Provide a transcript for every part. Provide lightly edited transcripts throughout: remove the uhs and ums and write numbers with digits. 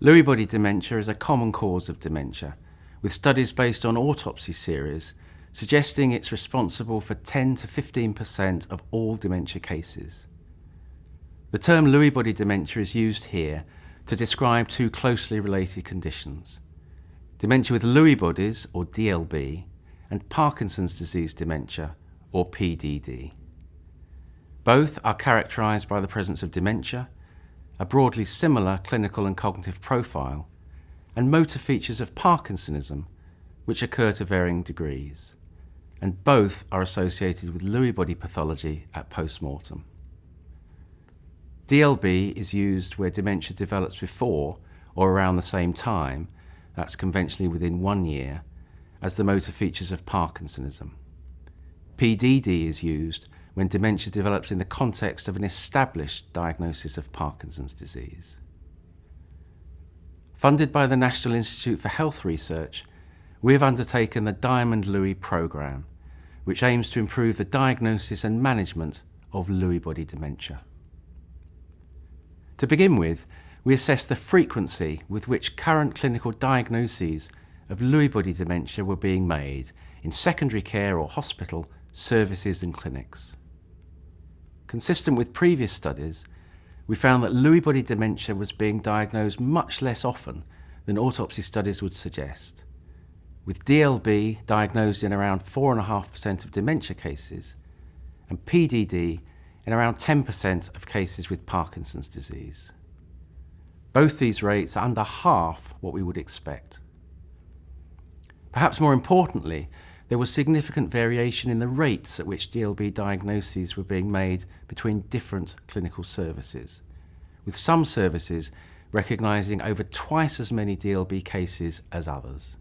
Lewy body dementia is a common cause of dementia, with studies based on autopsy series suggesting it's responsible for 10 to 15% of all dementia cases. The term Lewy body dementia is used here to describe two closely related conditions: dementia with Lewy bodies, or DLB, and Parkinson's disease dementia, or PDD. Both are characterised by the presence of dementia, a broadly similar clinical and cognitive profile, and motor features of Parkinsonism, which occur to varying degrees, and both are associated with Lewy body pathology at post-mortem. DLB is used where dementia develops before or around the same time, that's conventionally within 1 year, as the motor features of Parkinsonism. PDD is used when dementia develops in the context of an established diagnosis of Parkinson's disease. Funded by the National Institute for Health Research, we have undertaken the Diamond Lewy programme, which aims to improve the diagnosis and management of Lewy body dementia. To begin with, we assess the frequency with which current clinical diagnoses of Lewy body dementia were being made in secondary care or hospital services and clinics. Consistent with previous studies, we found that Lewy body dementia was being diagnosed much less often than autopsy studies would suggest, with DLB diagnosed in around 4.5% of dementia cases and PDD in around 10% of cases with Parkinson's disease. Both these rates are under half what we would expect. Perhaps more importantly, there was significant variation in the rates at which DLB diagnoses were being made between different clinical services, with some services recognising over twice as many DLB cases as others.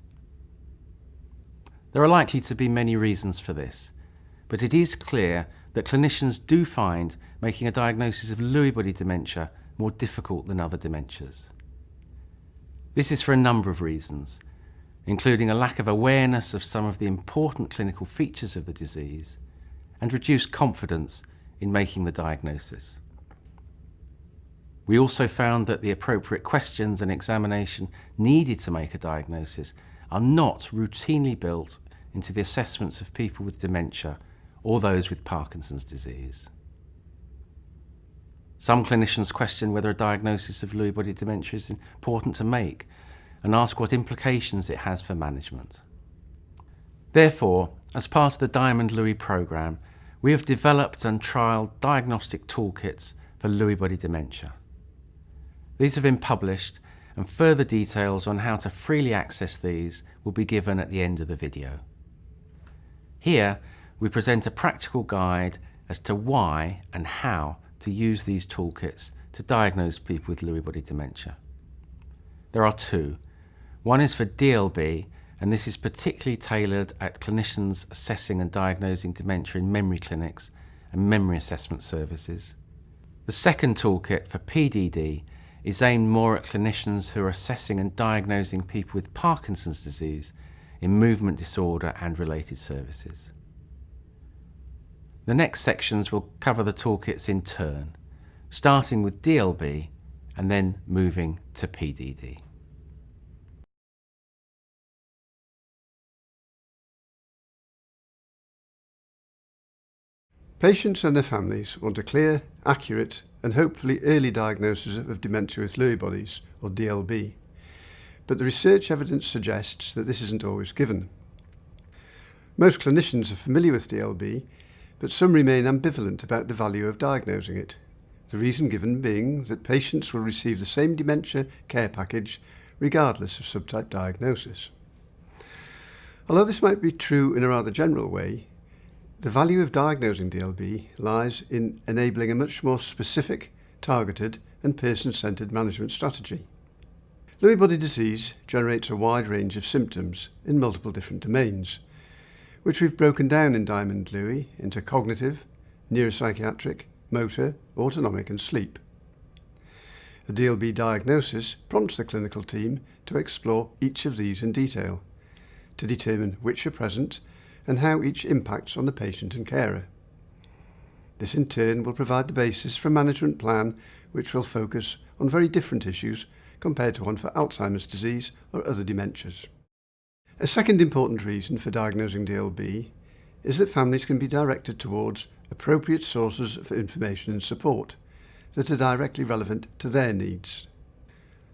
There are likely to be many reasons for this, but it is clear that clinicians do find making a diagnosis of Lewy body dementia more difficult than other dementias. This is for a number of reasons, including a lack of awareness of some of the important clinical features of the disease and reduced confidence in making the diagnosis. We also found that the appropriate questions and examination needed to make a diagnosis are not routinely built into the assessments of people with dementia or those with Parkinson's disease. Some clinicians question whether a diagnosis of Lewy body dementia is important to make and ask what implications it has for management. Therefore, as part of the Diamond Lewy programme, we have developed and trialled diagnostic toolkits for Lewy body dementia. These have been published, and further details on how to freely access these will be given at the end of the video. Here, we present a practical guide as to why and how to use these toolkits to diagnose people with Lewy body dementia. There are two. One is for DLB, and this is particularly tailored at clinicians assessing and diagnosing dementia in memory clinics and memory assessment services. The second toolkit for PDD is aimed more at clinicians who are assessing and diagnosing people with Parkinson's disease in movement disorder and related services. The next sections will cover the toolkits in turn, starting with DLB and then moving to PDD. Patients and their families want a clear, accurate and hopefully early diagnosis of dementia with Lewy bodies, or DLB, but the research evidence suggests that this isn't always given. Most clinicians are familiar with DLB, but some remain ambivalent about the value of diagnosing it, the reason given being that patients will receive the same dementia care package regardless of subtype diagnosis. Although this might be true in a rather general way, the value of diagnosing DLB lies in enabling a much more specific, targeted and person-centred management strategy. Lewy body disease generates a wide range of symptoms in multiple different domains, which we've broken down in Diamond Lewy into cognitive, neuropsychiatric, motor, autonomic and sleep. A DLB diagnosis prompts the clinical team to explore each of these in detail, to determine which are present and how each impacts on the patient and carer. This in turn will provide the basis for a management plan which will focus on very different issues compared to one for Alzheimer's disease or other dementias. A second important reason for diagnosing DLB is that families can be directed towards appropriate sources of information and support that are directly relevant to their needs.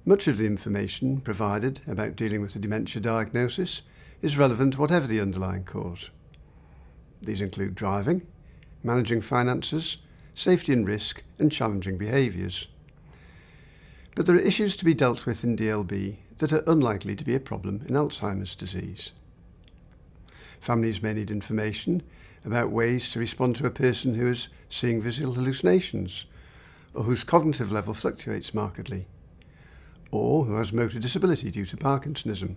Much of the information provided about dealing with a dementia diagnosis is relevant whatever the underlying cause. These include driving, managing finances, safety and risk, and challenging behaviours. But there are issues to be dealt with in DLB that are unlikely to be a problem in Alzheimer's disease. Families may need information about ways to respond to a person who is seeing visual hallucinations, or whose cognitive level fluctuates markedly, or who has motor disability due to Parkinsonism.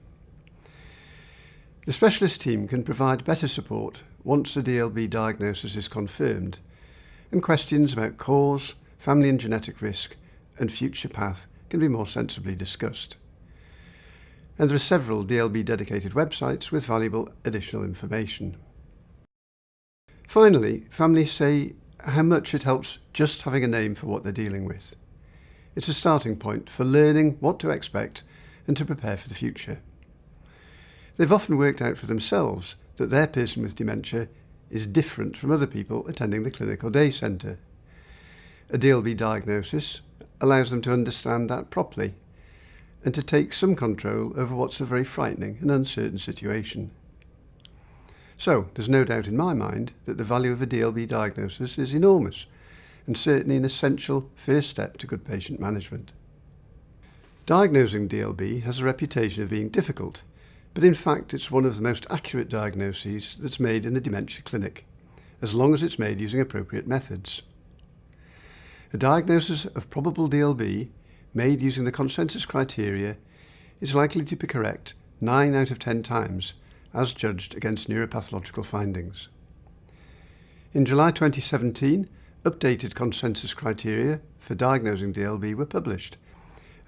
The specialist team can provide better support once a DLB diagnosis is confirmed, and questions about cause, family and genetic risk, and future path can be more sensibly discussed. And there are several DLB dedicated websites with valuable additional information. Finally, families say how much it helps just having a name for what they're dealing with. It's a starting point for learning what to expect and to prepare for the future. They've often worked out for themselves that their person with dementia is different from other people attending the clinic or day centre. A DLB diagnosis allows them to understand that properly and to take some control over what's a very frightening and uncertain situation. So, there's no doubt in my mind that the value of a DLB diagnosis is enormous and certainly an essential first step to good patient management. Diagnosing DLB has a reputation of being difficult, but in fact it's one of the most accurate diagnoses that's made in the dementia clinic, as long as it's made using appropriate methods. A diagnosis of probable DLB made using the consensus criteria is likely to be correct 9 out of 10 times, as judged against neuropathological findings. In July 2017, updated consensus criteria for diagnosing DLB were published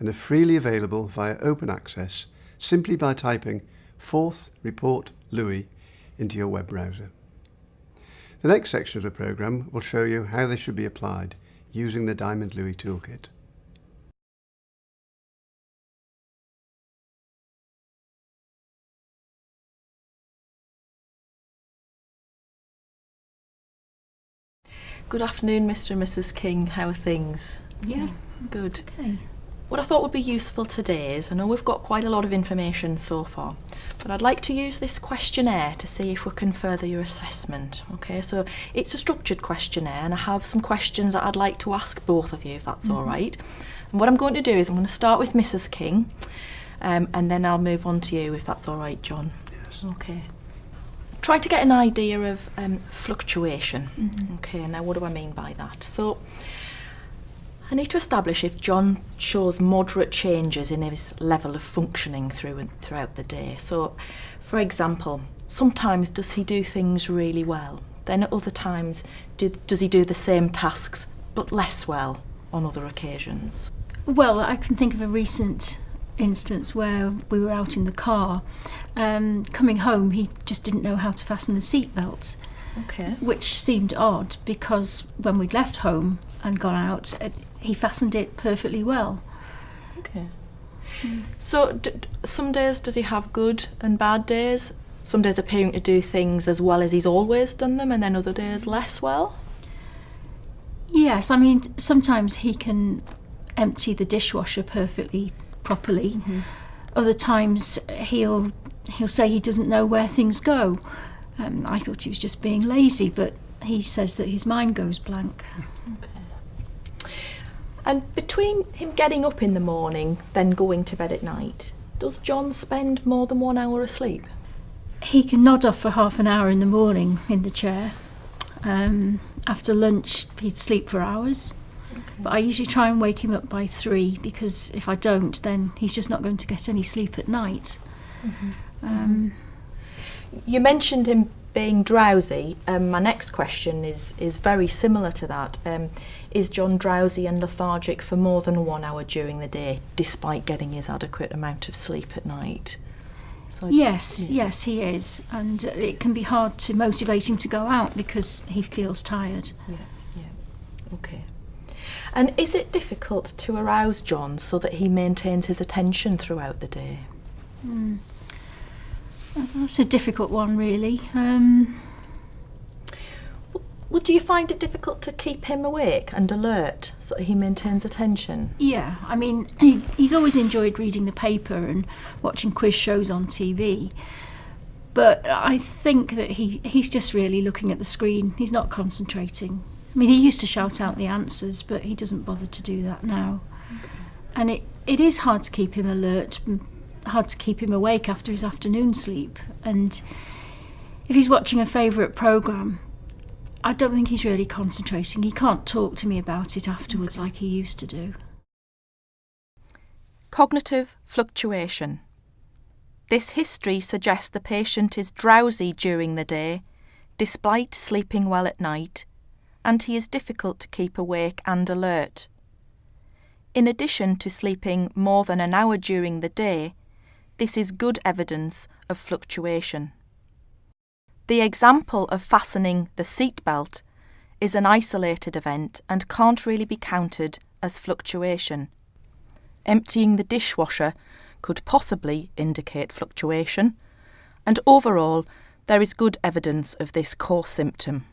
and are freely available via open access simply by typing 4th Report Lewy into your web browser. The next section of the programme will show you how they should be applied using the Diamond Lewy Toolkit. Good afternoon, Mr. and Mrs. King. How are things? Yeah. Good. Okay. What I thought would be useful today is, I know we've got quite a lot of information so far, but I'd like to use this questionnaire to see if we can further your assessment. Okay, so it's a structured questionnaire and I have some questions that I'd like to ask both of you, if that's all right. And what I'm going to do is I'm going to start with Mrs. King and then I'll move on to you, if that's all right, John. Yes. Okay. Try to get an idea of fluctuation. Okay, now what do I mean by that? So I need to establish if John shows moderate changes in his level of functioning throughout the day. So, for example, sometimes does he do things really well? Then at other times, does he do the same tasks but less well on other occasions? Well, I can think of a recent instance where we were out in the car. Coming home, he just didn't know how to fasten the seatbelt. Okay. Which seemed odd because when we'd left home and gone out, he fastened it perfectly well. Okay. So some days does he have good and bad days? Some days appearing to do things as well as he's always done them, and then other days less well? Yes, I mean, sometimes he can empty the dishwasher perfectly properly. Other times he'll say he doesn't know where things go. I thought he was just being lazy, but he says that his mind goes blank. Okay. And between him getting up in the morning, then going to bed at night, does John spend more than 1 hour asleep? He can nod off for half an hour in the morning in the chair. After lunch, he'd sleep for hours. Okay. But I usually try and wake him up by 3 because if I don't, then he's just not going to get any sleep at night. You mentioned him being drowsy. My next question is very similar to that. Is John drowsy and lethargic for more than 1 hour during the day, despite getting his adequate amount of sleep at night? So Yes, he is. And it can be hard to motivate him to go out because he feels tired. Yeah. Okay. And is it difficult to arouse John so that he maintains his attention throughout the day? That's a difficult one, really. Well, do you find it difficult to keep him awake and alert so that he maintains attention? Yeah, I mean, he's always enjoyed reading the paper and watching quiz shows on TV. But I think that he's just really looking at the screen. He's not concentrating. I mean, he used to shout out the answers, but he doesn't bother to do that now. Okay. And it is hard to keep him alert, hard to keep him awake after his afternoon sleep. And if he's watching a favourite programme, I don't think he's really concentrating. He can't talk to me about it afterwards like he used to do. Cognitive fluctuation. This history suggests the patient is drowsy during the day, despite sleeping well at night, and he is difficult to keep awake and alert. In addition to sleeping more than an hour during the day, this is good evidence of fluctuation. The example of fastening the seatbelt is an isolated event and can't really be counted as fluctuation. Emptying the dishwasher could possibly indicate fluctuation, and overall there is good evidence of this core symptom.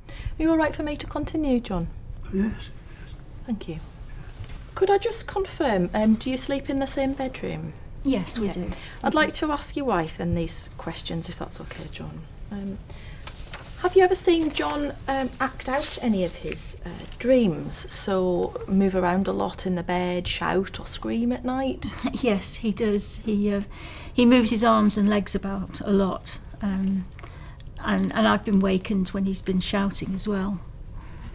Are you all right for me to continue, John? Yes. Thank you. Could I just confirm, do you sleep in the same bedroom? Yes, we Yeah. do. I'd like to ask your wife then these questions, if that's okay, John. Have you ever seen John act out any of his dreams? So move around a lot in the bed, shout or scream at night? Yes, he does. He moves his arms and legs about a lot. And I've been wakened when he's been shouting as well.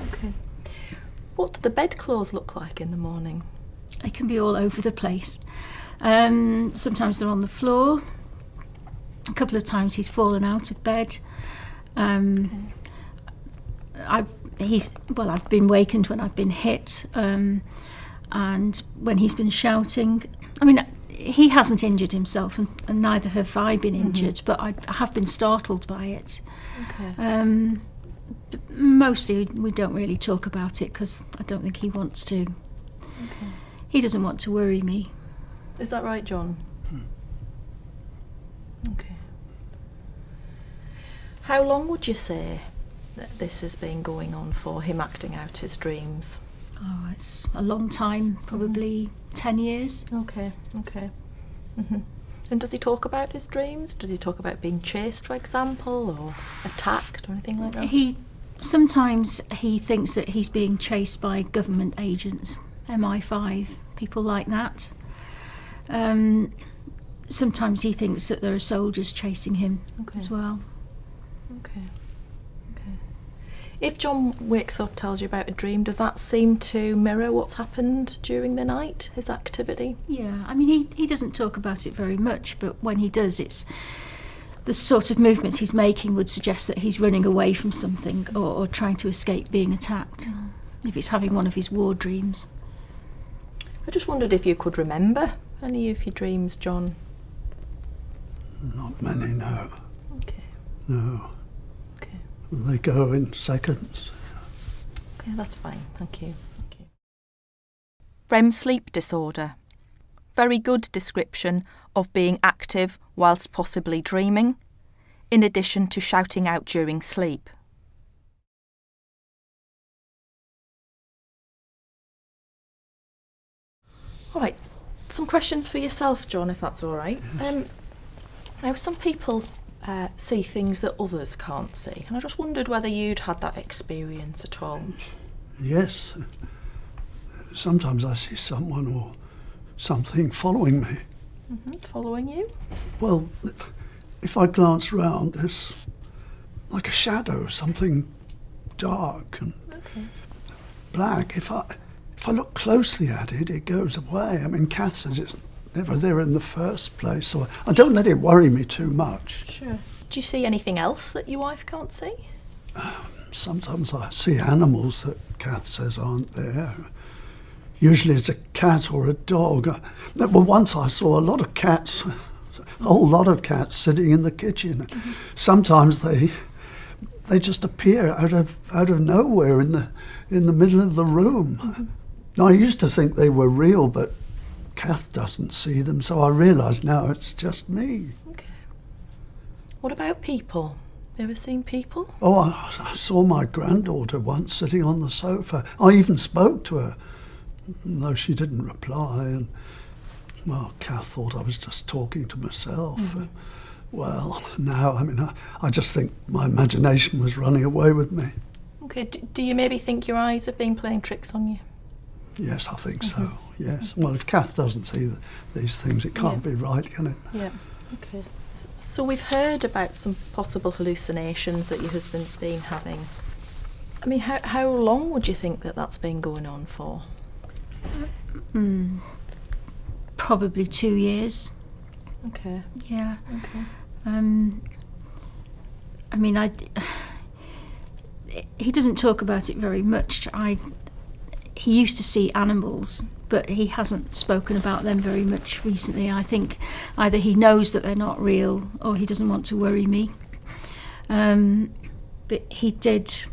Okay. What do the bedclothes look like in the morning? They can be all over the place. Sometimes they're on the floor. A couple of times he's fallen out of bed. I've been wakened when I've been hit, and when he's been shouting. I mean, he hasn't injured himself, and neither have I been injured, but I have been startled by it. Okay. Mostly we don't really talk about it because I don't think he wants to. Okay. He doesn't want to worry me. Is that right, John? Okay. How long would you say that this has been going on for, him acting out his dreams? Oh, it's a long time, probably 10 years. Okay. Mm-hmm. And does he talk about his dreams? Does he talk about being chased, for example, or attacked or anything like that? Sometimes he thinks that he's being chased by government agents, MI5, people like that. Sometimes he thinks that there are soldiers chasing him as well. Okay. If John wakes up, tells you about a dream, does that seem to mirror what's happened during the night, his activity? Yeah, I mean, he doesn't talk about it very much, but when he does, it's the sort of movements he's making would suggest that he's running away from something or trying to escape being attacked, if he's having one of his war dreams. I just wondered if you could remember any of your dreams, John. Not many, no. Okay. No. Okay. They go in seconds. Okay, that's fine. Thank you. REM sleep disorder. Very good description of being active whilst possibly dreaming, in addition to shouting out during sleep. All right, some questions for yourself, John, if that's all right. Yes. Now, some people see things that others can't see, and I just wondered whether you'd had that experience at all. Yes. Sometimes I see someone or something following me. Following you? Well, if I glance round, there's like a shadow, something dark and black. If I look closely at it, it goes away. I mean, Kath says it's never there in the first place, so I don't let it worry me too much. Sure. Do you see anything else that your wife can't see? Sometimes I see animals that Kath says aren't there. Usually it's a cat or a dog. Well, once I saw a lot of cats, a whole lot of cats sitting in the kitchen. Sometimes they they just appear out of nowhere in the middle of the room. Now, I used to think they were real, but Kath doesn't see them, so I realise now it's just me. Okay. What about people? You ever seen people? Oh, I saw my granddaughter once sitting on the sofa. I even spoke to her, though she didn't reply. And, well, Kath thought I was just talking to myself. Well, now, I mean, I just think my imagination was running away with me. Okay, do you maybe think your eyes have been playing tricks on you? Yes, I think so, yes. Well, if Kath doesn't see these things, it can't be right, can it? Yeah, okay. So we've heard about some possible hallucinations that your husband's been having. I mean, how long would you think that that's been going on for? Probably 2 years. Okay. Yeah. Okay. I mean, he doesn't talk about it very much. He used to see animals, but he hasn't spoken about them very much recently. I think either he knows that they're not real or he doesn't want to worry me. But he did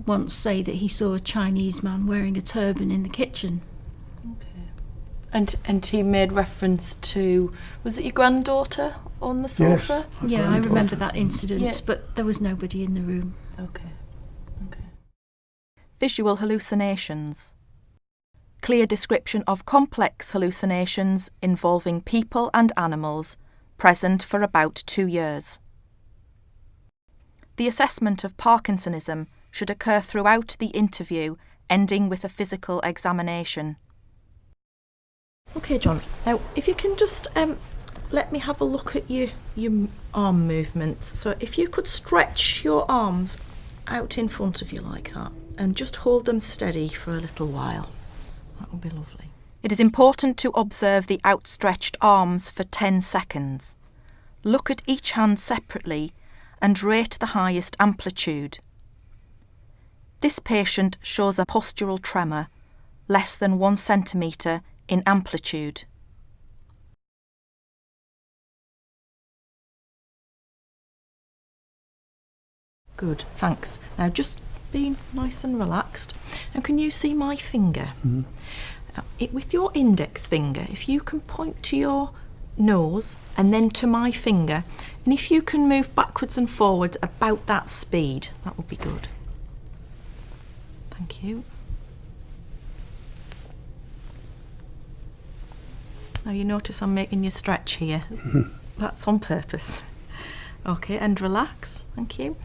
once say that he saw a Chinese man wearing a turban in the kitchen. Okay. And he made reference to, was it your granddaughter on the sofa? Yes, Yeah, I remember that incident, Yeah. but there was nobody in the room. Okay. Visual hallucinations. Clear description of complex hallucinations involving people and animals, present for about 2 years. The assessment of Parkinsonism should occur throughout the interview, ending with a physical examination. Okay, John, now if you can just let me have a look at your arm movements. So if you could stretch your arms out in front of you like that and just hold them steady for a little while. That would be lovely. It is important to observe the outstretched arms for 10 seconds. Look at each hand separately and rate the highest amplitude. This patient shows a postural tremor, less than 1 centimetre in amplitude. Good, thanks. Now just be nice and relaxed. Now can you see my finger? With your index finger, if you can point to your nose and then to my finger, and if you can move backwards and forwards about that speed, that would be good. Thank you. Now you notice I'm making you stretch here. That's on purpose. Okay, and relax. Thank you.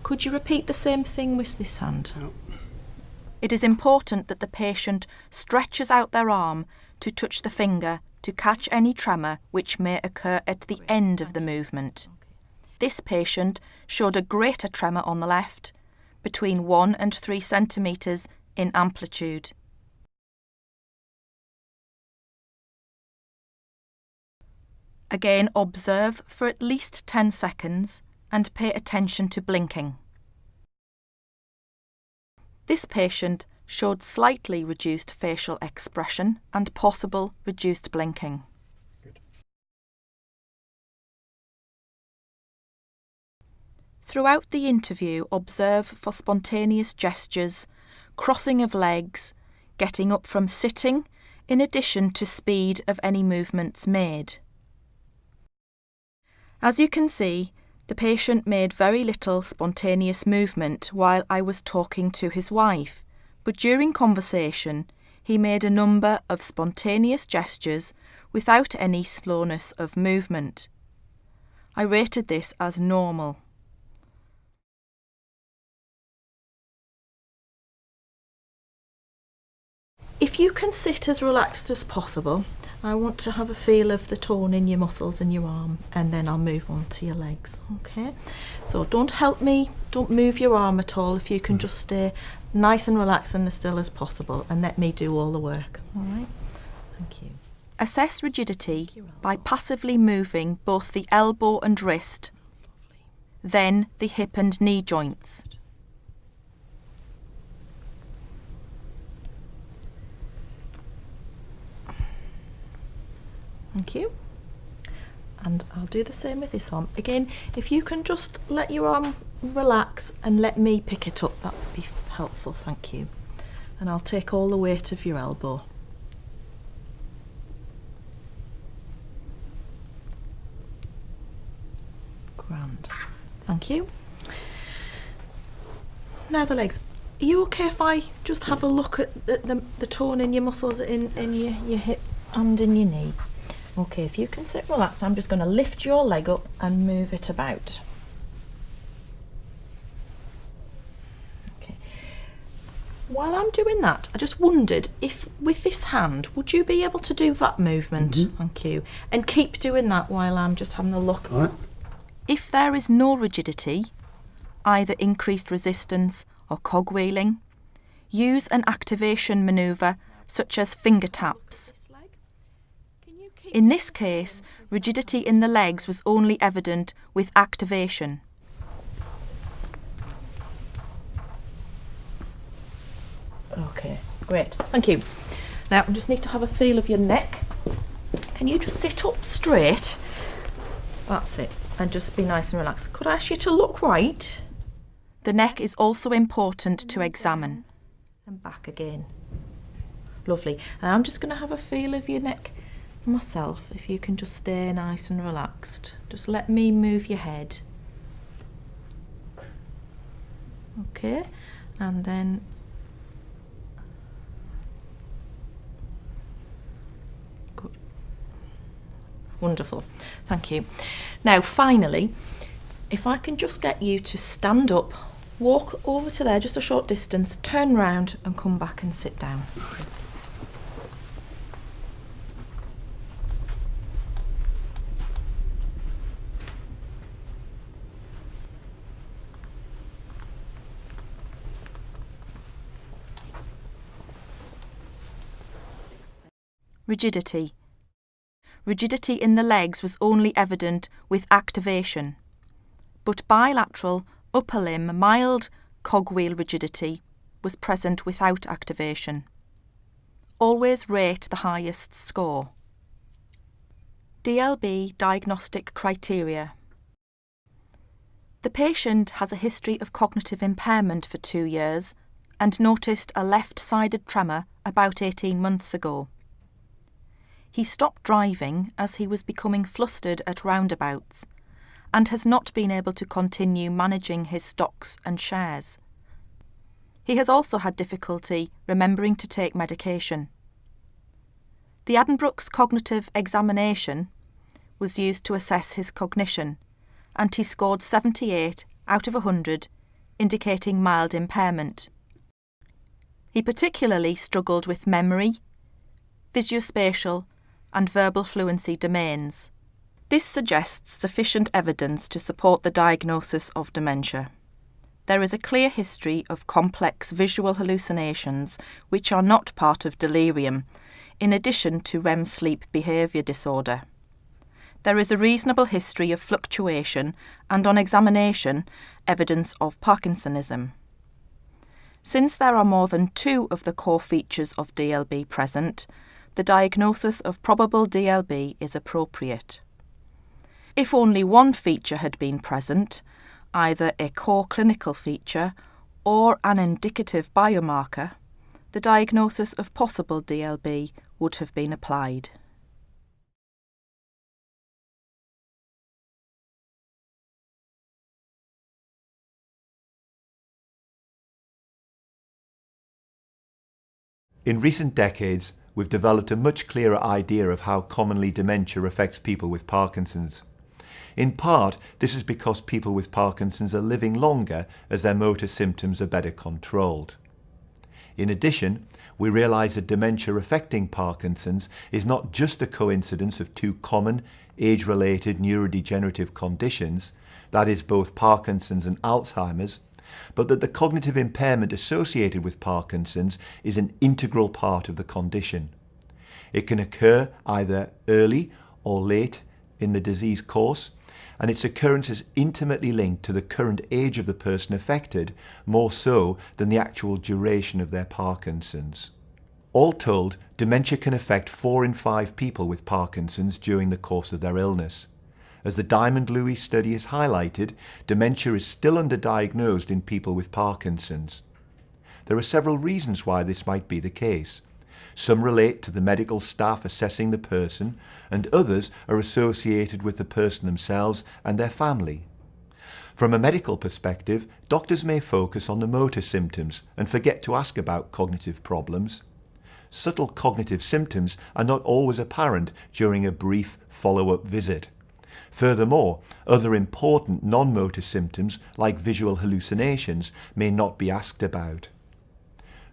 Could you repeat the same thing with this hand? Yep. It is important that the patient stretches out their arm to touch the finger to catch any tremor which may occur at the end of the movement. This patient showed a greater tremor on the left, between 1 and 3 centimetres in amplitude. Again, observe for at least 10 seconds and pay attention to blinking. This patient showed slightly reduced facial expression and possible reduced blinking. Good. Throughout the interview, observe for spontaneous gestures, crossing of legs, getting up from sitting, in addition to speed of any movements made. As you can see, the patient made very little spontaneous movement while I was talking to his wife, but during conversation he made a number of spontaneous gestures without any slowness of movement. I rated this as normal. If you can sit as relaxed as possible, I want to have a feel of the tone in your muscles in your arm, and then I'll move on to your legs, okay? So don't help me, don't move your arm at all. If you can just stay nice and relaxed and as still as possible, and let me do all the work, all right? Thank you. Assess rigidity by passively moving both the elbow and wrist, then the hip and knee joints. Thank you. And I'll do the same with this arm. Again, if you can just let your arm relax and let me pick it up. That would be helpful, thank you. And I'll take all the weight of your elbow. Grand. Thank you. Now the legs. Are you okay if I just have a look at the tone in your muscles in your hip and in your knee? Okay, if you can sit relaxed, I'm just going to lift your leg up and move it about. Okay. While I'm doing that, I just wondered if with this hand, would you be able to do that movement? Mm-hmm. Thank you. And keep doing that while I'm just having a look. Right. If there is no rigidity, either increased resistance or cogwheeling, use an activation manoeuvre such as finger taps. In this case, rigidity in the legs was only evident with activation. Okay, great. Thank you. Now, I just need to have a feel of your neck. Can you just sit up straight? That's it. And just be nice and relaxed. Could I ask you to look right? The neck is also important to examine. And back again. Lovely. And I'm just going to have a feel of your neck myself, if you can just stay nice and relaxed. Just let me move your head. Okay, and then good. Wonderful, thank you. Now finally, if I can just get you to stand up, walk over to there just a short distance, turn round and come back and sit down. Rigidity. Rigidity in the legs was only evident with activation, but bilateral upper limb mild cogwheel rigidity was present without activation. Always rate the highest score. DLB diagnostic criteria. The patient has a history of cognitive impairment for 2 years and noticed a left-sided tremor about 18 months ago. He stopped driving as he was becoming flustered at roundabouts and has not been able to continue managing his stocks and shares. He has also had difficulty remembering to take medication. The Addenbrooke's cognitive examination was used to assess his cognition, and he scored 78 out of 100, indicating mild impairment. He particularly struggled with memory, visuospatial, and verbal fluency domains. This suggests sufficient evidence to support the diagnosis of dementia. There is a clear history of complex visual hallucinations which are not part of delirium, in addition to REM sleep behaviour disorder. There is a reasonable history of fluctuation and, on examination, evidence of Parkinsonism. Since there are more than 2 of the core features of DLB present, the diagnosis of probable DLB is appropriate. If only one feature had been present, either a core clinical feature or an indicative biomarker, the diagnosis of possible DLB would have been applied. In recent decades, we've developed a much clearer idea of how commonly dementia affects people with Parkinson's. In part, this is because people with Parkinson's are living longer as their motor symptoms are better controlled. In addition, we realise that dementia affecting Parkinson's is not just a coincidence of 2 common, age-related neurodegenerative conditions, that is both Parkinson's and Alzheimer's, but that the cognitive impairment associated with Parkinson's is an integral part of the condition. It can occur either early or late in the disease course, and its occurrence is intimately linked to the current age of the person affected, more so than the actual duration of their Parkinson's. All told, dementia can affect 4 in 5 people with Parkinson's during the course of their illness. As the Diamond Lewy study has highlighted, dementia is still underdiagnosed in people with Parkinson's. There are several reasons why this might be the case. Some relate to the medical staff assessing the person, and others are associated with the person themselves and their family. From a medical perspective, doctors may focus on the motor symptoms and forget to ask about cognitive problems. Subtle cognitive symptoms are not always apparent during a brief follow-up visit. Furthermore, other important non-motor symptoms like visual hallucinations may not be asked about.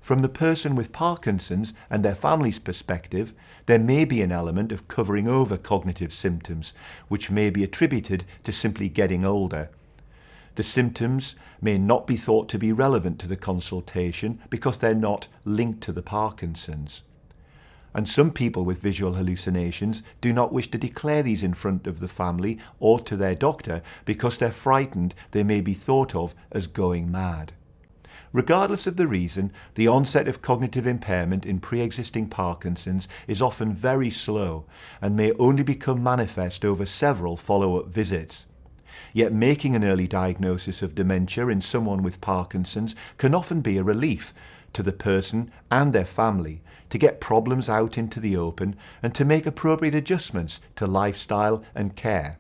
From the person with Parkinson's and their family's perspective, there may be an element of covering over cognitive symptoms, which may be attributed to simply getting older. The symptoms may not be thought to be relevant to the consultation because they're not linked to the Parkinson's. And some people with visual hallucinations do not wish to declare these in front of the family or to their doctor because they're frightened they may be thought of as going mad. Regardless of the reason, the onset of cognitive impairment in pre-existing Parkinson's is often very slow and may only become manifest over several follow-up visits. Yet making an early diagnosis of dementia in someone with Parkinson's can often be a relief to the person and their family to get problems out into the open and to make appropriate adjustments to lifestyle and care.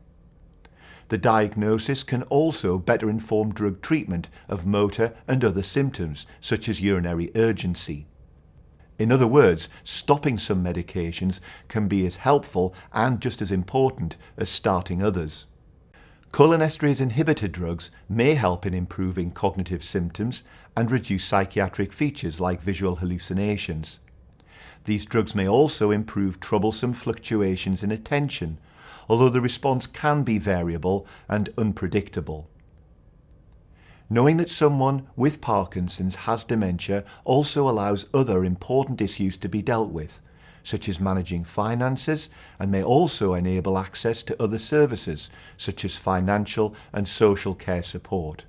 The diagnosis can also better inform drug treatment of motor and other symptoms, such as urinary urgency. In other words, stopping some medications can be as helpful and just as important as starting others. Cholinesterase inhibitor drugs may help in improving cognitive symptoms and reduce psychiatric features like visual hallucinations. These drugs may also improve troublesome fluctuations in attention, although the response can be variable and unpredictable. Knowing that someone with Parkinson's has dementia also allows other important issues to be dealt with, such as managing finances, and may also enable access to other services, such as financial and social care support.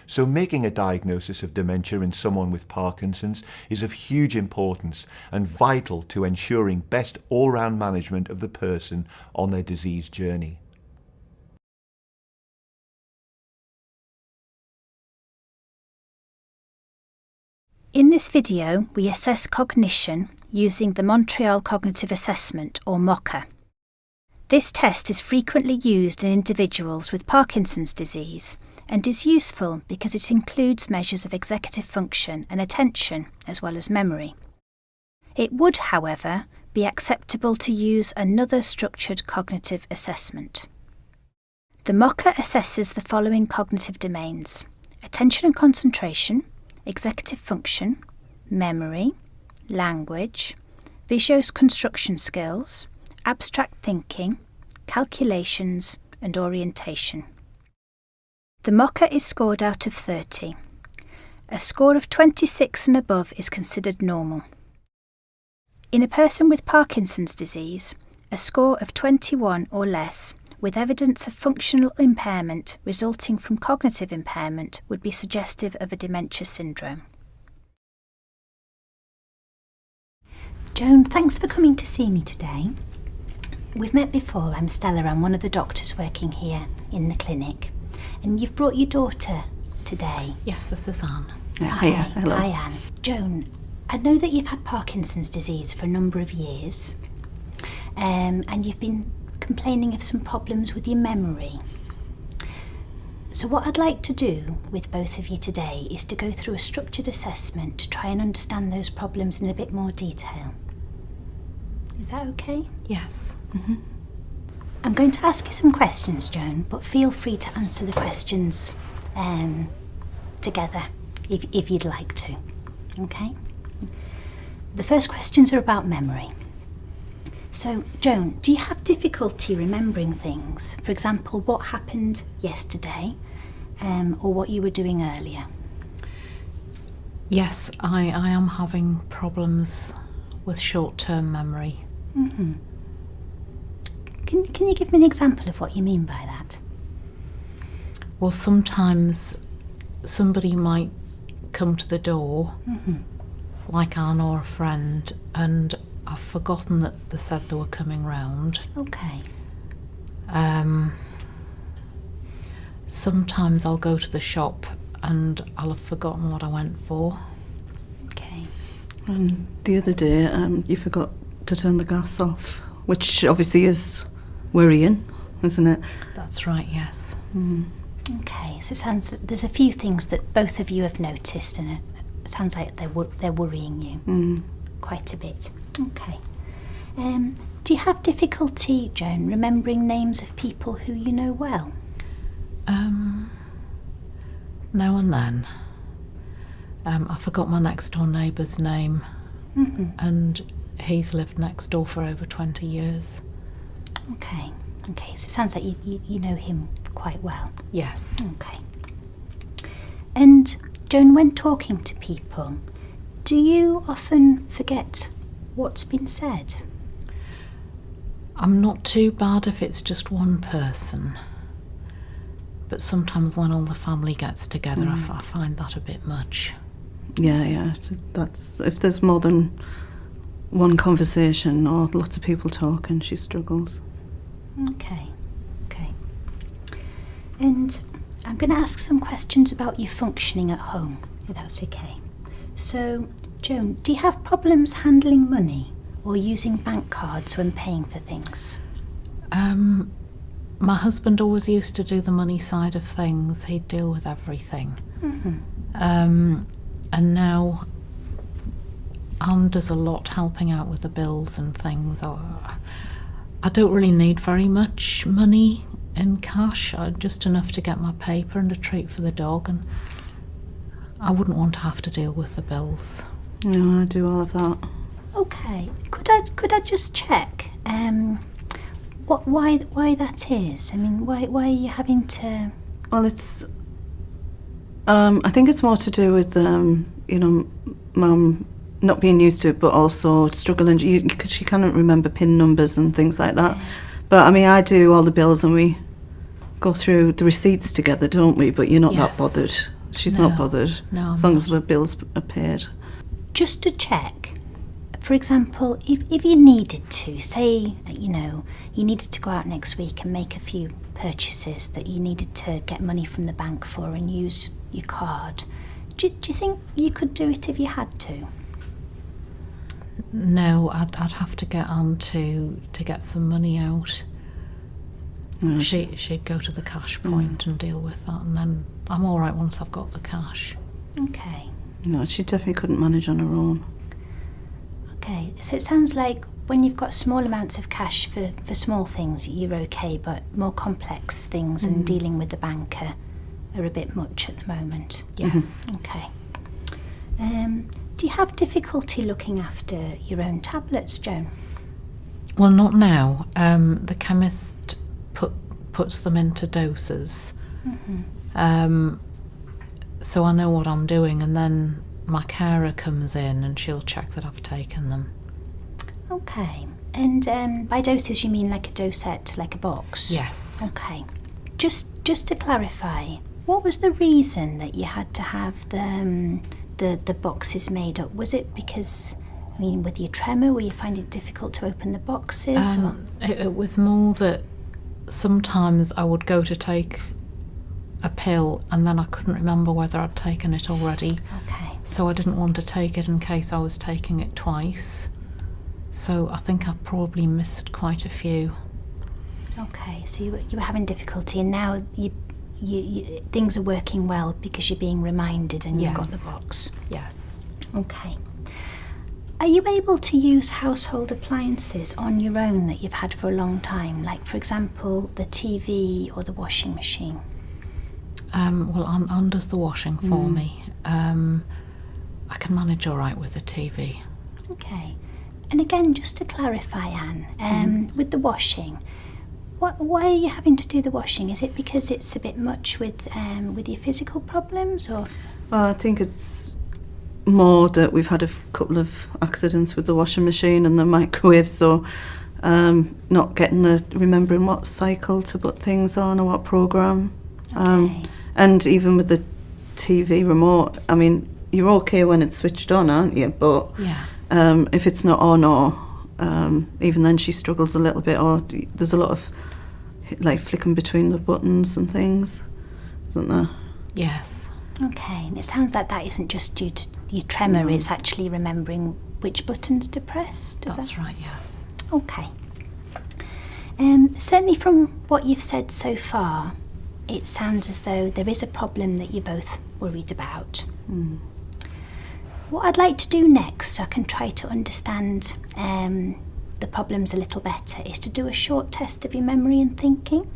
So making a diagnosis of dementia in someone with Parkinson's is of huge importance and vital to ensuring best all-round management of the person on their disease journey. In this video, we assess cognition using the Montreal Cognitive Assessment, or MoCA. This test is frequently used in individuals with Parkinson's disease and is useful because it includes measures of executive function and attention, as well as memory. It would, however, be acceptable to use another structured cognitive assessment. The MoCA assesses the following cognitive domains: attention and concentration, executive function, memory, language, visual construction skills, abstract thinking, calculations, and orientation. The MoCA is scored out of 30. A score of 26 and above is considered normal. In a person with Parkinson's disease, a score of 21 or less with evidence of functional impairment resulting from cognitive impairment would be suggestive of a dementia syndrome. Joan, thanks for coming to see me today. We've met before. I'm Stella. I'm one of the doctors working here in the clinic. And you've brought your daughter today. Yes, this is Anne. Hiya. Hello. Hi, Anne. Joan, I know that you've had Parkinson's disease for a number of years, and you've been complaining of some problems with your memory. So what I'd like to do with both of you today is to go through a structured assessment to try and understand those problems in a bit more detail. Is that okay? Yes. I'm going to ask you some questions, Joan, but feel free to answer the questions together if you'd like to. Okay? The first questions are about memory. So, Joan, do you have difficulty remembering things? For example, what happened yesterday, or what you were doing earlier? Yes, I am having problems with short-term memory. Mm-hmm. Can you give me an example of what you mean by that? Well, sometimes somebody might come to the door, like Anne or a friend, and I've forgotten that they said they were coming round. Okay. Sometimes I'll go to the shop and I'll have forgotten what I went for. Okay. And the other day, you forgot to turn the gas off, which obviously is worrying, isn't it? That's right, yes. Okay, so it sounds that there's a few things that both of you have noticed, and it sounds like they're worrying you quite a bit. Okay. Do you have difficulty, Joan, remembering names of people who you know well? Now and then. I forgot my next door neighbour's name, and he's lived next door for over 20 years. Okay, so it sounds like you know him quite well. Yes. Okay. And Joan, when talking to people, do you often forget what's been said? I'm not too bad if it's just one person, but sometimes when all the family gets together, I find that a bit much. Yeah. That's if there's more than one conversation or lots of people talking, she struggles. Okay. And I'm going to ask some questions about your functioning at home, if that's okay. So, Joan, do you have problems handling money or using bank cards when paying for things? My husband always used to do the money side of things. He'd deal with everything. And now Anne does a lot helping out with the bills and things. I don't really need very much money in cash, just enough to get my paper and a treat for the dog, and I wouldn't want to have to deal with the bills. No, I do all of that. Okay. Could I just check why that is? I mean, why are you having to? Well, it's I think it's more to do with Mum not being used to it, but also struggling because she can't remember PIN numbers and things like that. But I mean, I do all the bills and we go through the receipts together, don't we? But you're not that bothered. She's not bothered. No, as long as the bills are paid. Just to check, for example, if you needed to, say, you needed to go out next week and make a few purchases that you needed to get money from the bank for and use your card, do you think you could do it if you had to? No, I'd have to get on to get some money out. She'd go to the cash point and deal with that, and then I'm all right once I've got the cash. Okay. No, she definitely couldn't manage on her own. Okay, so it sounds like when you've got small amounts of cash for small things, you're okay, but more complex things and dealing with the banker are a bit much at the moment. Yes. Okay. Do you have difficulty looking after your own tablets, Joan? Well, not now. The chemist puts them into doses. So I know what I'm doing, and then my carer comes in and she'll check that I've taken them. Okay. And by doses you mean like a dosette, like a box? Yes. Okay. Just to clarify, what was the reason that you had to have the boxes made up? Was it because, with your tremor, were you finding it difficult to open the boxes? It was more that sometimes I would go to take a pill and then I couldn't remember whether I'd taken it already. Okay. So I didn't want to take it in case I was taking it twice. So I think I probably missed quite a few. Okay, so you were having difficulty, and now you things are working well because you're being reminded and you've got the box. Yes. Okay. Are you able to use household appliances on your own that you've had for a long time? Like, for example, the TV or the washing machine? Well, Anne does the washing for me. I can manage all right with the TV. Okay. And again, just to clarify, Anne, with the washing, why are you having to do the washing? Is it because it's a bit much with your physical problems, or? Well, I think it's more that we've had a couple of accidents with the washing machine and the microwave, so not remembering what cycle to put things on or what programme. Okay. And even with the TV remote, you're okay when it's switched on, aren't you? But if it's not on, or even then she struggles a little bit, or there's a lot of like flicking between the buttons and things, isn't there? Yes. Okay, and it sounds like that isn't just due to your tremor, it's actually remembering which buttons to press. That's right, yes. Okay. Certainly from what you've said so far, it sounds as though there is a problem that you're both worried about. What I'd like to do next, so I can try to understand the problems a little better, is to do a short test of your memory and thinking.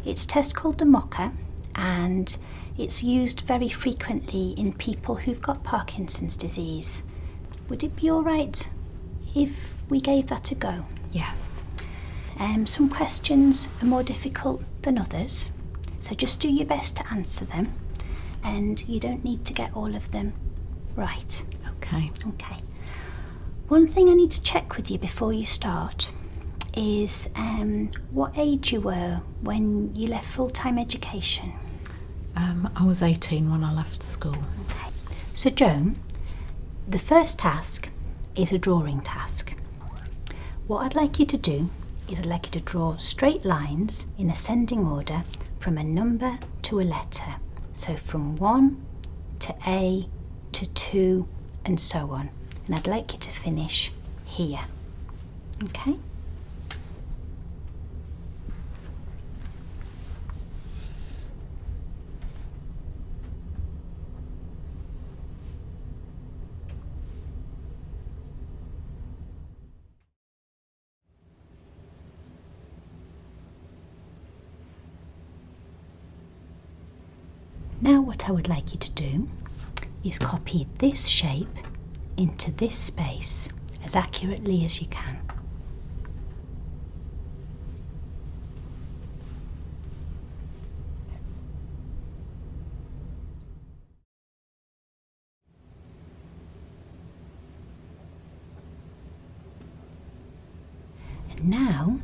It's a test called the Mocha, and it's used very frequently in people who've got Parkinson's disease. Would it be all right if we gave that a go? Yes. Some questions are more difficult than others, so just do your best to answer them, and you don't need to get all of them right. Okay. Okay. One thing I need to check with you before you start is what age you were when you left full-time education. I was 18 when I left school. Okay. So Joan, the first task is a drawing task. What I'd like you to do is I'd like you to draw straight lines in ascending order from a number to a letter. So from 1 to A to 2 and so on. And I'd like you to finish here. Okay? Now what I would like you to do is copy this shape into this space as accurately as you can. And now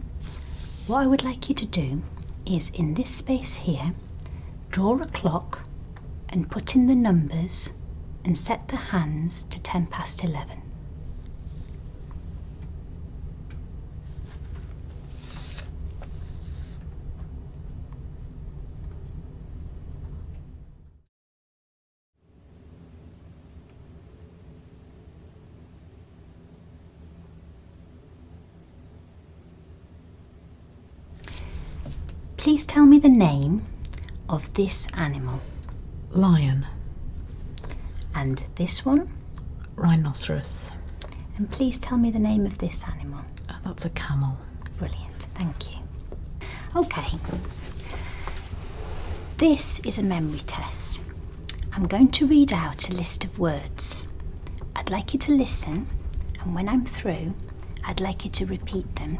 what I would like you to do is in this space here, draw a clock and put in the numbers and set the hands to 10 past 11. Please tell me the name of this animal. Lion. And this one? Rhinoceros. And please tell me the name of this animal. That's a camel. Brilliant, thank you. Okay. This is a memory test. I'm going to read out a list of words. I'd like you to listen, and when I'm through, I'd like you to repeat them.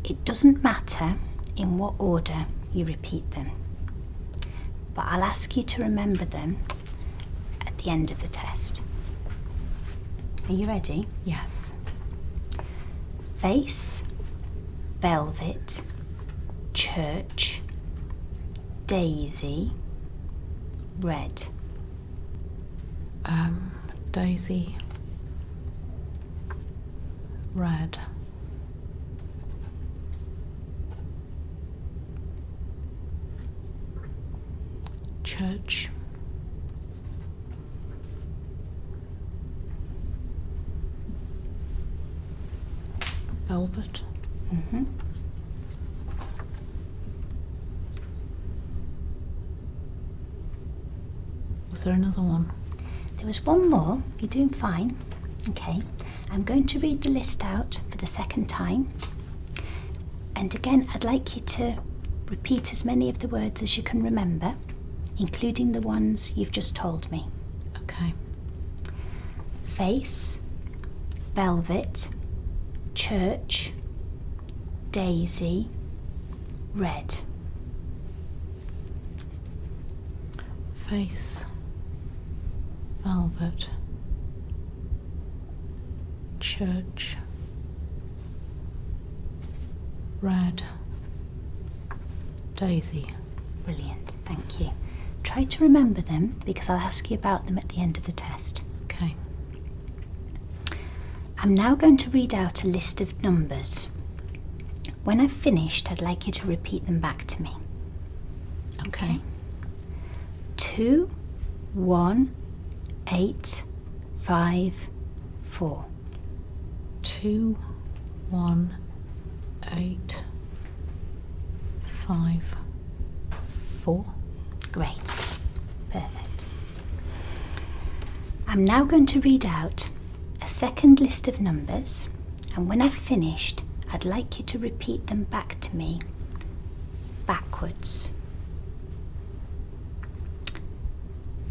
It doesn't matter in what order you repeat them, but I'll ask you to remember them at the end of the test. Are you ready? Yes. Vase, velvet, church, daisy, red. Daisy. Red. Church. Velvet. Was there another one? There was one more. You're doing fine. Okay. I'm going to read the list out for the second time. And again, I'd like you to repeat as many of the words as you can remember, including the ones you've just told me. Okay. Vase, velvet, church, daisy, red. Face. Velvet. Church. Red. Daisy. Brilliant, thank you. Try to remember them because I'll ask you about them at the end of the test. Okay. I'm now going to read out a list of numbers. When I've finished, I'd like you to repeat them back to me. Okay. 2, 1, 8, 5, 4. 2, 1, 8, 5, 4. Great. Perfect. I'm now going to read out a second list of numbers, and when I've finished, I'd like you to repeat them back to me backwards.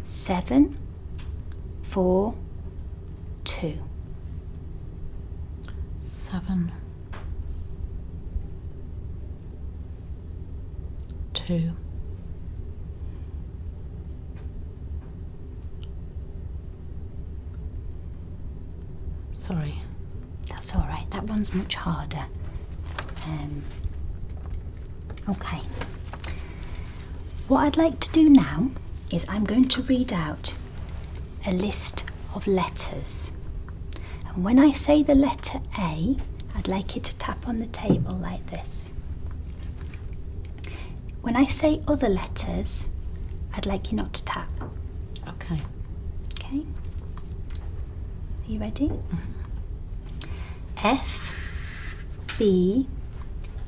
7, 4, 2. 7, 2. Sorry. That's all right. That one's much harder. Okay. What I'd like to do now is I'm going to read out a list of letters. And when I say the letter A, I'd like you to tap on the table like this. When I say other letters, I'd like you not to tap. Okay. Okay? Are you ready? F, B,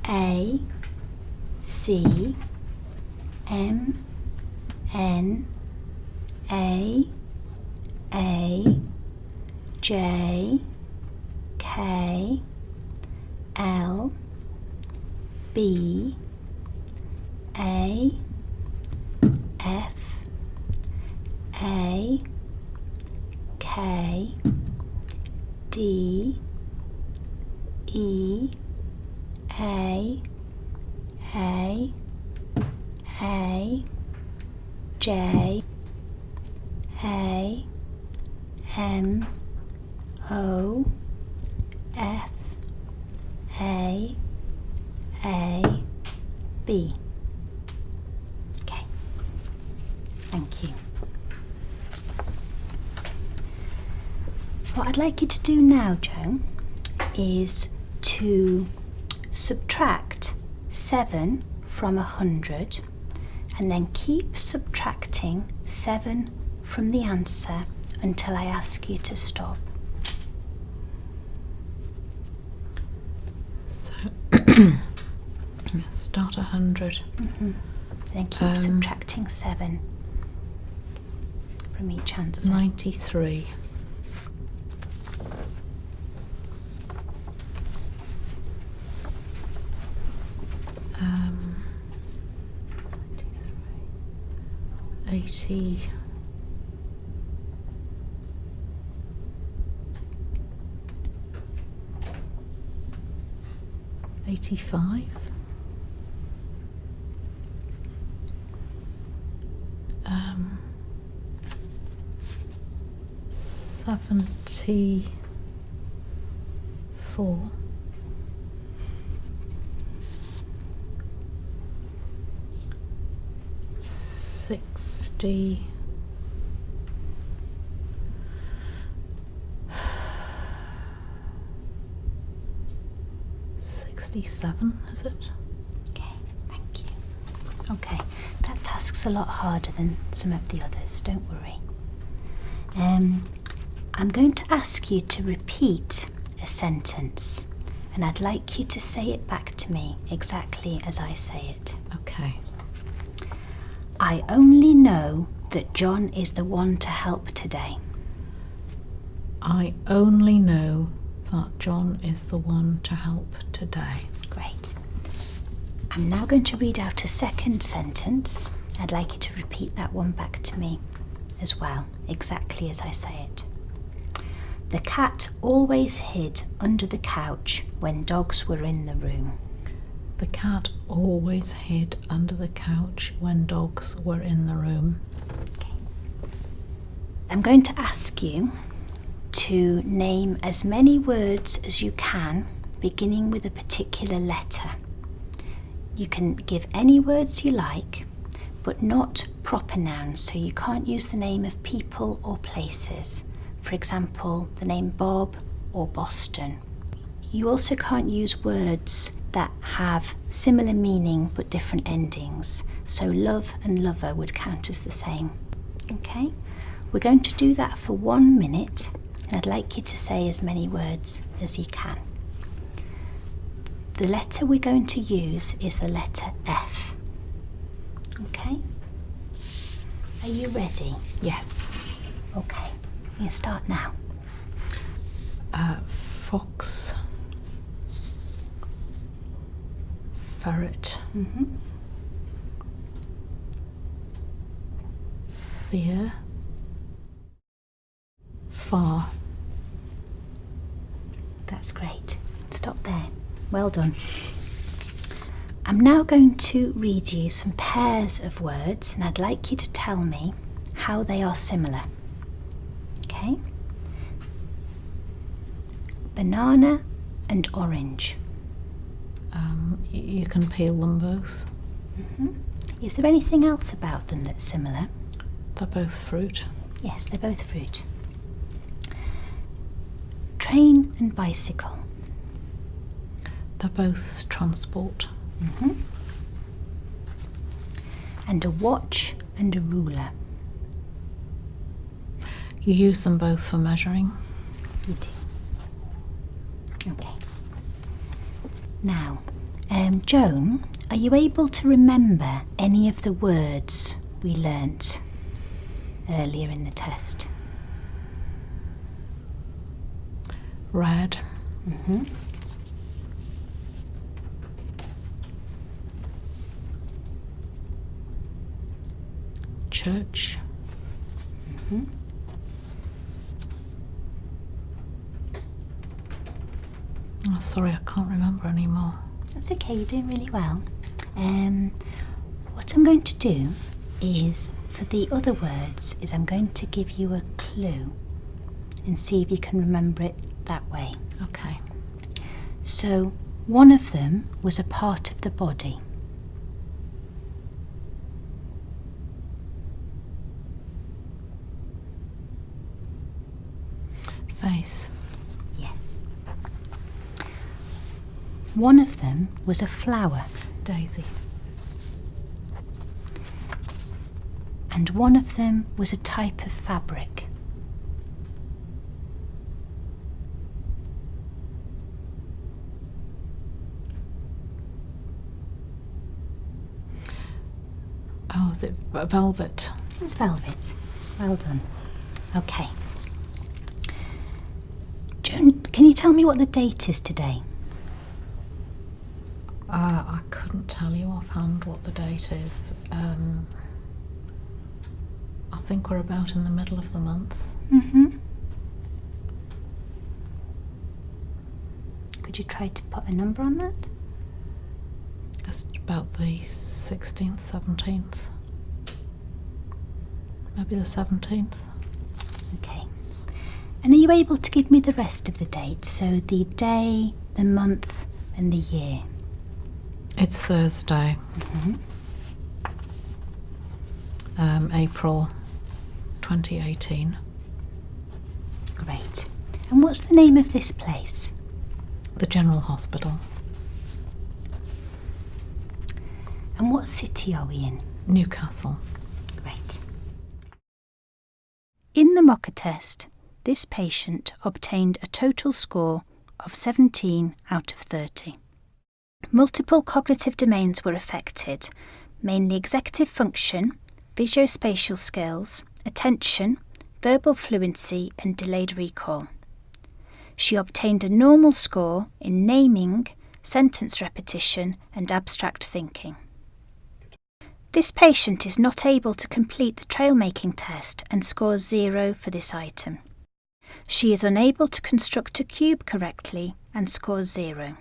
A, C, M, N, A, J, K, L, B, A, F, A, K, D, E, A, J, A, M, O, F, A, B. Okay. Thank you. What I'd like you to do now, Joan, is to subtract 7 from 100 and then keep subtracting 7 from the answer until I ask you to stop. So, start 100. Then keep subtracting 7 from each answer. 93. 80. 85. 74. 60. 67, is it? Okay, thank you. Okay, that task's a lot harder than some of the others, don't worry. I'm going to ask you to repeat a sentence, and I'd like you to say it back to me exactly as I say it. Okay. I only know that John is the one to help today. I only know that John is the one to help today. Great. I'm now going to read out a second sentence. I'd like you to repeat that one back to me as well, exactly as I say it. The cat always hid under the couch when dogs were in the room. The cat always hid under the couch when dogs were in the room. Okay. I'm going to ask you to name as many words as you can, beginning with a particular letter. You can give any words you like, but not proper nouns, so you can't use the name of people or places. For example, the name Bob or Boston. You also can't use words that have similar meaning but different endings. So love and lover would count as the same. Okay? We're going to do that for 1 minute, and I'd like you to say as many words as you can. The letter we're going to use is the letter F. Okay? Are you ready? Yes. Okay. You start now. Fox. Ferret. Fear. Far. That's great. Stop there. Well done. I'm now going to read you some pairs of words, and I'd like you to tell me how they are similar. Okay? Banana and orange. You can peel them both. Is there anything else about them that's similar? They're both fruit. Yes, they're both fruit. Train and bicycle. They're both transport. And a watch and a ruler. You use them both for measuring. You do. Okay. Now, Joan, are you able to remember any of the words we learnt earlier in the test? Red. Church. Oh, sorry, I can't remember anymore. That's okay, you're doing really well. What I'm going to do is, for the other words, is I'm going to give you a clue and see if you can remember it that way. Okay. So, one of them was a part of the body. Face. Yes. One of them was a flower. Daisy. And one of them was a type of fabric. Oh, is it velvet? It's velvet. Well done. Okay. Joan, can you tell me what the date is today? I couldn't tell you offhand what the date is. I think we're about in the middle of the month. Could you try to put a number on that? It's about the 16th, 17th. Maybe the 17th. Okay. And are you able to give me the rest of the dates? So the day, the month, and the year. It's Thursday. April 2018. Great. And what's the name of this place? The General Hospital. And what city are we in? Newcastle. Great. In the mocker test, this patient obtained a total score of 17 out of 30. Multiple cognitive domains were affected, mainly executive function, visuospatial skills, attention, verbal fluency and delayed recall. She obtained a normal score in naming, sentence repetition and abstract thinking. This patient is not able to complete the trail-making test and scores 0 for this item. She is unable to construct a cube correctly and scores 0.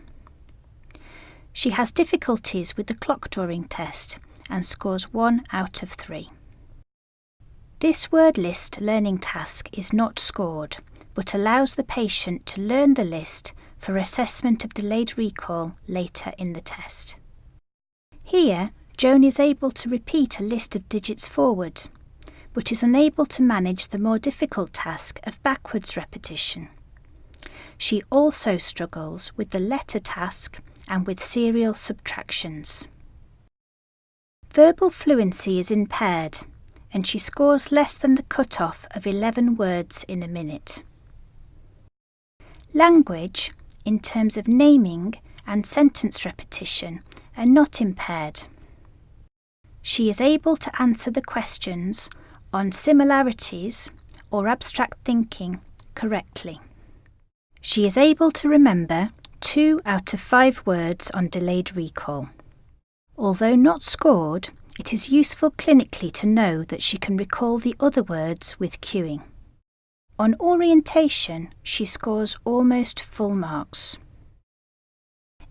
She has difficulties with the clock drawing test and scores 1 out of 3. This word list learning task is not scored, but allows the patient to learn the list for assessment of delayed recall later in the test. Here, Joan is able to repeat a list of digits forward, but is unable to manage the more difficult task of backwards repetition. She also struggles with the letter task and with serial subtractions. Verbal fluency is impaired, and she scores less than the cut-off of 11 words in a minute. Language, in terms of naming and sentence repetition, are not impaired. She is able to answer the questions on similarities or abstract thinking correctly. She is able to remember 2 out of 5 words on delayed recall. Although not scored, it is useful clinically to know that she can recall the other words with cueing. On orientation, she scores almost full marks.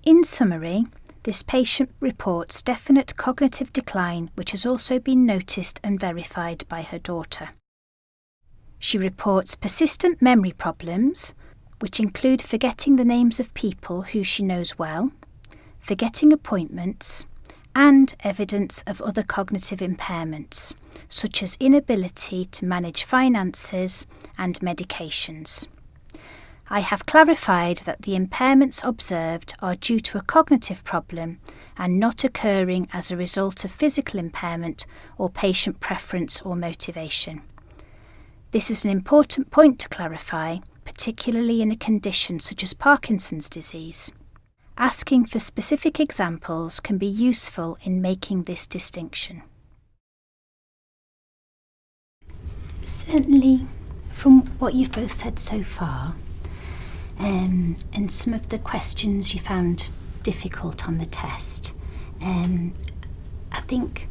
In summary, this patient reports definite cognitive decline, which has also been noticed and verified by her daughter. She reports persistent memory problems, which include forgetting the names of people who she knows well, forgetting appointments, and evidence of other cognitive impairments, such as inability to manage finances and medications. I have clarified that the impairments observed are due to a cognitive problem and not occurring as a result of physical impairment or patient preference or motivation. This is an important point to clarify, particularly in a condition such as Parkinson's disease. Asking for specific examples can be useful in making this distinction. Certainly, from what you've both said so far, and some of the questions you found difficult on the test, I think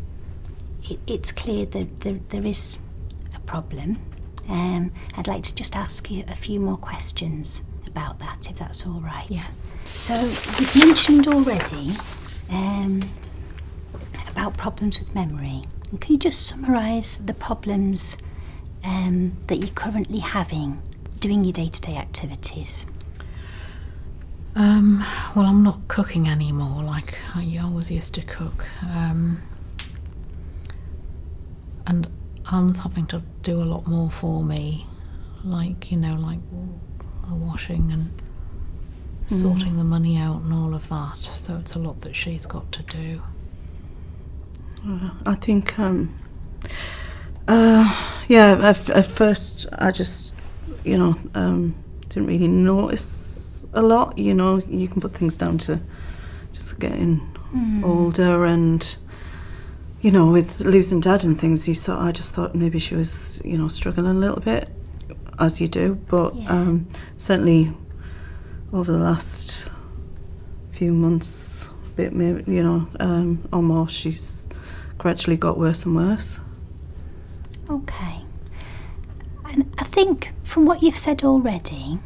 it's clear that there is a problem. I'd like to just ask you a few more questions about that, if that's all right. Yes. So you've mentioned already about problems with memory. And can you just summarise the problems that you're currently having doing your day-to-day activities? Well, I'm not cooking anymore like I always used to cook. And Anne's having to do a lot more for me, like the washing and sorting the money out and all of that. So it's a lot that she's got to do. I think, at first I just, didn't really notice a lot. You can put things down to just getting older and, with losing Dad and things, I just thought maybe she was, struggling a little bit, as you do. But certainly over the last few months, or more, she's gradually got worse and worse. Okay. And I think from what you've said already,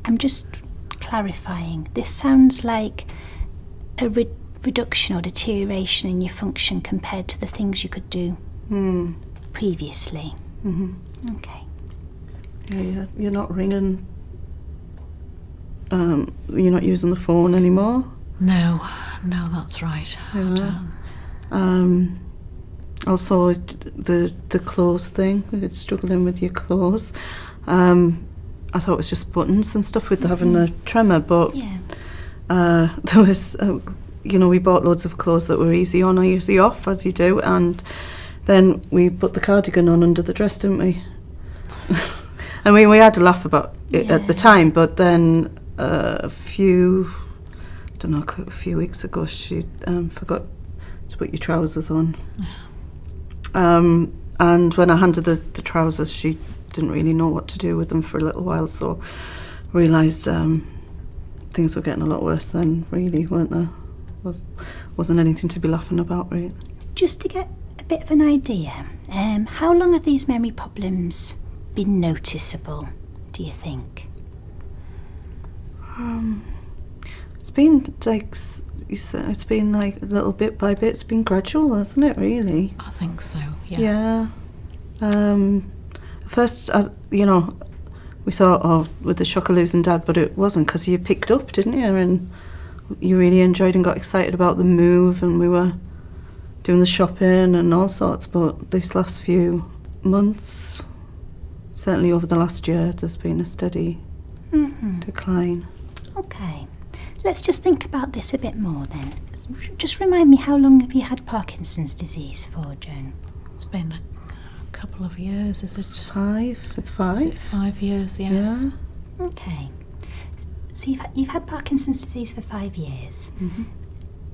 I'm just clarifying. This sounds like a reduction or deterioration in your function compared to the things you could do previously. Mm-hmm. Okay. Yeah, you're not ringing. You're not using the phone anymore. No, that's right. Yeah. Also, the clothes thing. You're struggling with your clothes. I thought it was just buttons and stuff with having the tremor, but there was, we bought loads of clothes that were easy on or easy off, as you do, and then we put the cardigan on under the dress, didn't we? I mean, we had a laugh about it at the time, but then a few weeks ago, she forgot to put your trousers on. And when I handed the trousers, she didn't really know what to do with them for a little while, so realised things were getting a lot worse then, really, weren't there? Wasn't anything to be laughing about, really. Just to get a bit of an idea, how long have these memory problems been noticeable, do you think? It's been like you said, it's been like a little bit by bit. It's been gradual, hasn't it? Really. I think so. Yes. Yeah. First, as we thought, with the shock of losing Dad, but it wasn't, because you picked up, didn't you? And you really enjoyed and got excited about the move, and we were doing the shopping and all sorts. But these last few months, certainly over the last year, there's been a steady decline. Okay. let's just think about this a bit more then. Just remind me, how long have you had Parkinson's disease for, Joan? It's been a couple of years, is it? 5. It's 5. Is it 5 years, yes. Yeah. Okay. So you've had Parkinson's disease for 5 years. Mm-hmm.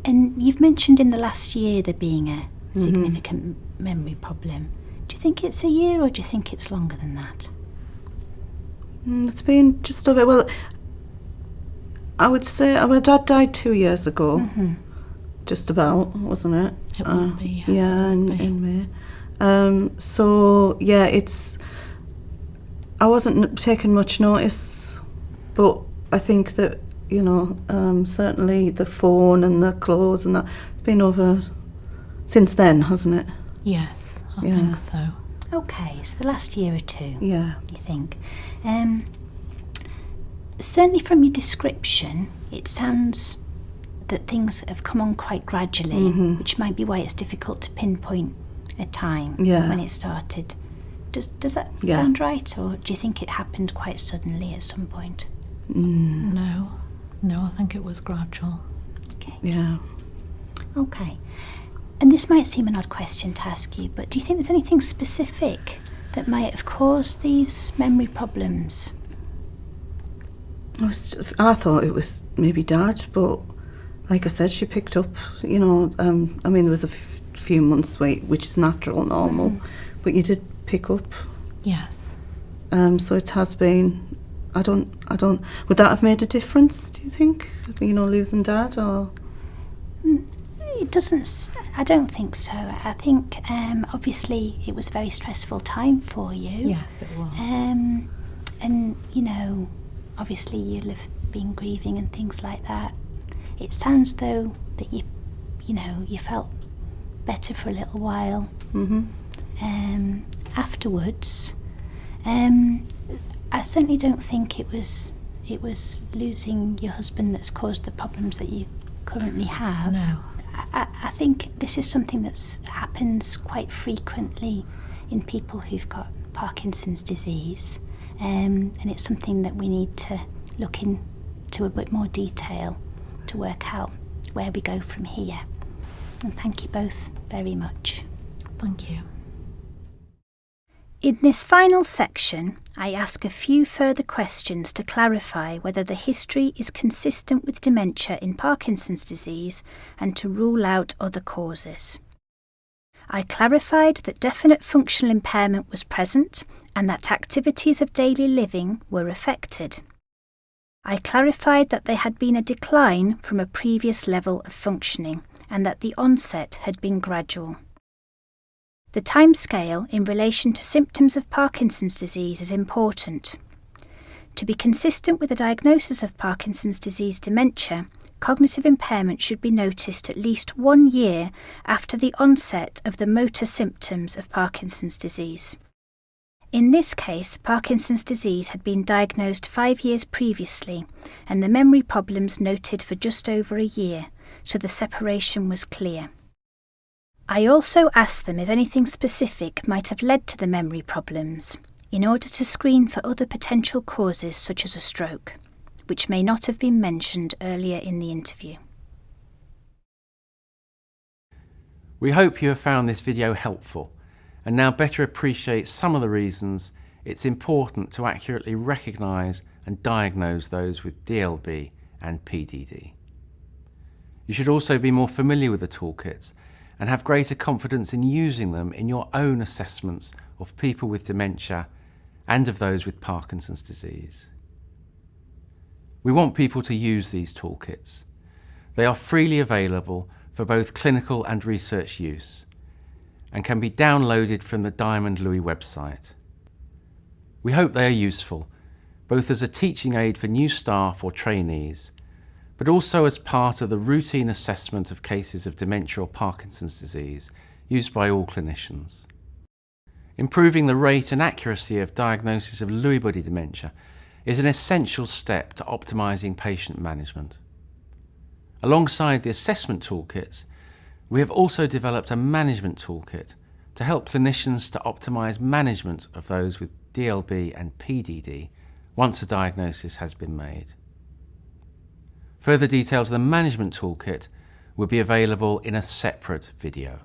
And you've mentioned in the last year there being a significant memory problem. Do you think it's a year, or do you think it's longer than that? It's been just over, well, I would say my dad died 2 years ago. Mm-hmm. Just about, wasn't it? It would be, yes. Yeah, it would be. in May. So, yeah, I wasn't taking much notice, but I think that, certainly the phone and the clothes and that, it's been over since then, hasn't it? Yes, I Yeah. think so. Okay, so the last year or two, Yeah. you think. Certainly from your description, it sounds that things have come on quite gradually, which might be why it's difficult to pinpoint a time when it started. Does that sound right, or do you think it happened quite suddenly at some point? No, I think it was gradual. Okay. Yeah. Okay. And this might seem an odd question to ask you, but do you think there's anything specific that might have caused these memory problems? I thought it was maybe Dad, but like I said, she picked up, there was a few months wait, which is natural, normal, but you did pick up. Yes. So it has been, I don't, would that have made a difference, do you think? Losing Dad, or? It doesn't, I don't think so. I think obviously it was a very stressful time for you. Yes, it was. And, obviously you'll have been grieving and things like that. It sounds though that you felt better for a little while. Afterwards. I certainly don't think it was losing your husband that's caused the problems that you currently have. No. I think this is something that happens quite frequently in people who've got Parkinson's disease, and it's something that we need to look into a bit more detail to work out where we go from here. And thank you both very much. Thank you. In this final section, I ask a few further questions to clarify whether the history is consistent with dementia in Parkinson's disease and to rule out other causes. I clarified that definite functional impairment was present and that activities of daily living were affected. I clarified that there had been a decline from a previous level of functioning and that the onset had been gradual. The timescale in relation to symptoms of Parkinson's disease is important. To be consistent with a diagnosis of Parkinson's disease dementia, cognitive impairment should be noticed at least 1 year after the onset of the motor symptoms of Parkinson's disease. In this case, Parkinson's disease had been diagnosed 5 years previously, and the memory problems noted for just over a year, so the separation was clear. I also asked them if anything specific might have led to the memory problems, in order to screen for other potential causes such as a stroke, which may not have been mentioned earlier in the interview. We hope you have found this video helpful and now better appreciate some of the reasons it's important to accurately recognise and diagnose those with DLB and PDD. You should also be more familiar with the toolkits and have greater confidence in using them in your own assessments of people with dementia and of those with Parkinson's disease. We want people to use these toolkits. They are freely available for both clinical and research use and can be downloaded from the Diamond Lewy website. We hope they are useful, both as a teaching aid for new staff or trainees, but also as part of the routine assessment of cases of dementia or Parkinson's disease used by all clinicians. Improving the rate and accuracy of diagnosis of Lewy body dementia is an essential step to optimising patient management. Alongside the assessment toolkits, we have also developed a management toolkit to help clinicians to optimise management of those with DLB and PDD once a diagnosis has been made. Further details of the management toolkit will be available in a separate video.